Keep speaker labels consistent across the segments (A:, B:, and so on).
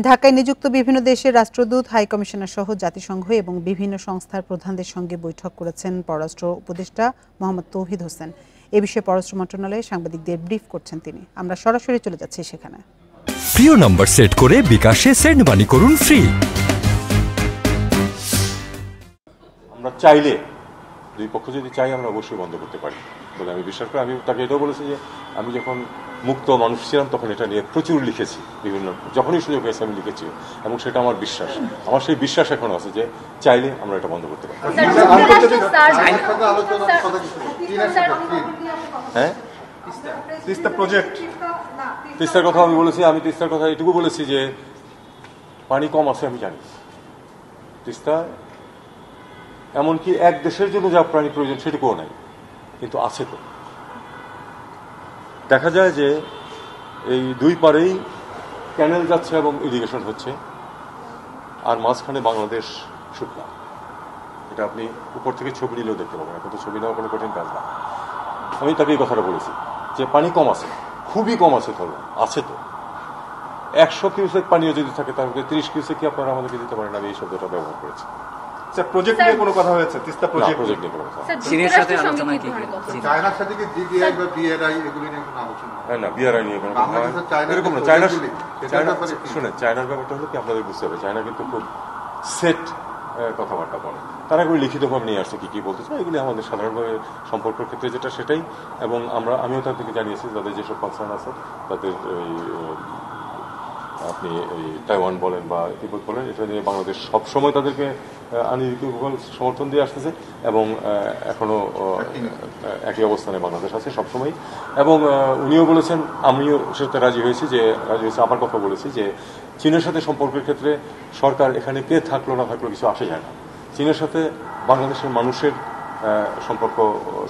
A: ঢাকায় নিযুক্ত বিভিন্ন দেশের রাষ্ট্রদূত, হাই কমিশনার সহ জাতিসংঘ এবং বিভিন্ন সংস্থার প্রধানদের সঙ্গে বৈঠক করেছেন পররাষ্ট্র উপদেষ্টা মোহাম্মদ তৌহিদ হোসেন। এ বিষয়ে পররাষ্ট্র মন্ত্রণালয়ে সাংবাদিকদের ব্রিফ করছেন তিনি। আমরা সরাসরি চলে যাচ্ছি সেখানে।
B: প্রিয় নম্বর সেট করে বিকাশে সেন্ড মানি করুন ফ্রি।
C: আমরা চাইলে দুই পক্ষ যদি চাই আমরা অবশ্যই বন্ধ করতে পারি বলে আমি বিশ্বাস করি। আমি তাকে এটাও বলেছি যে আমি যখন মুক্ত মানুষ ছিলাম তখন এটা নিয়ে প্রচুর লিখেছি, বিভিন্ন যখনই সুযোগ হয়েছে আমি লিখেছি, এবং সেটা আমার বিশ্বাস, আমার সেই বিশ্বাস এখন আছে যে চাইলে আমরা এটা বন্ধ করতে পারি। হ্যাঁ, তিস্তার কথা আমি বলেছি। আমি তিস্তার কথা এটুকু বলেছি যে পানি কম আছে আমি জানি। তিস্তা এমনকি এক দেশের জন্য যা পানি প্রয়োজন সেটুকুও নাই, কিন্তু আছে। তো দেখা যায় যে এই দুই পারেই ক্যানেল যাচ্ছে এবং ইরিগেশন হচ্ছে, আর মাঝখানে বাংলাদেশ শুকনা। এটা আপনি উপর থেকে ছবি নিলেও দেখতে পাবেন, এখন তো ছবি নেওয়া কোনো কঠিন কাজ না। আমি তাকে এই কথাটা বলেছি যে পানি কম আছে, খুবই কম আছে। ধরুন আছে তো 100 কিউসেক পানিও যদি থাকে তার মধ্যে 30 কিউসেক কি আপনারা আমাদেরকে দিতে পারেন? আমি এই শব্দটা ব্যবহার করেছি।
D: প্রজেক্ট নিয়ে কোনো কথা হয়েছে? তিস্তা প্রজেক্ট
C: নিয়ে কোনো কথা?
E: চীনের সাথে আলোচনা কি?
D: চায়নার সাথে কি জিডিআই বা বিআরআই এগুলো নিয়ে কোনো আলোচনা?
C: না, বিআরআই নিয়ে কোনো কথা হয় এরকম না। শুনে চায়নার ব্যাপারটা হলো কি আপনাদের বুঝতে হবে, চায়না কিন্তু খুব সেট কথাবার্তা বলে। তারা এগুলো লিখিতভাবে নিয়ে আসছে কি বলতে চায়, এগুলি আমাদের সাধারণভাবে সম্পর্কের ক্ষেত্রে যেটা সেটাই। এবং আমিও তাদেরকে জানিয়েছি যাদের যেসব কনসার্ন আছে তাদের আপনি এই তাইওয়ান বলেন বা তিব্বত বলেন, এটা নিয়ে বাংলাদেশ সবসময় তাদেরকে আনুষ্ঠানিক সমর্থন দিয়ে আসতেছে এবং এখনো একই অবস্থানে বাংলাদেশ আছে সবসময়। এবং উনিও বলেছেন, আমিও সেটা রাজি হয়েছি। আমার কথা বলেছি যে চীনের সাথে সম্পর্কের ক্ষেত্রে সরকার এখানে কে থাকলো না থাকলো কিছু আসে যায় না। চীনের সাথে বাংলাদেশের মানুষের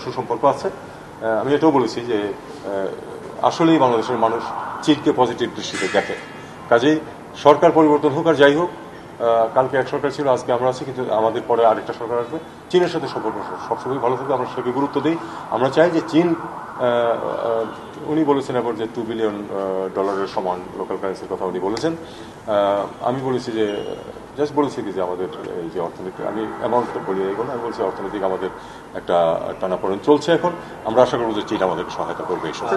C: সুসম্পর্ক আছে। আমি এটাও বলেছি যে আসলেই বাংলাদেশের মানুষ চীনকে পজিটিভ দৃষ্টিতে দেখে। কাজেই সরকার পরিবর্তন হোক আর যাই হোক, কালকে এক সরকার ছিল, আজকে আমরা আছি, কিন্তু আমাদের পরে আরেকটা সরকার আসবে। চীনের সাথে সম্পর্ক সবসময় ভালো থাকবে, আমরা সেটাকে গুরুত্ব দিই। আমরা চাই যে চীন, উনি বলেছেন এবার যে $2 বিলিয়ন সমান লোকাল কারেন্সির কথা উনি বলেছেন। আমি বলেছি যে জাস্ট বলেছি যে আমাদের এই যে অর্থনীতি, আমি অ্যামাউন্ট বলি এগুলো, আমি বলছি অর্থনৈতিক আমাদের একটা টানাপোড়েন চলছে এখন। আমরা আশা করবো যে চীন আমাদেরকে সহায়তা করবে এই সময়।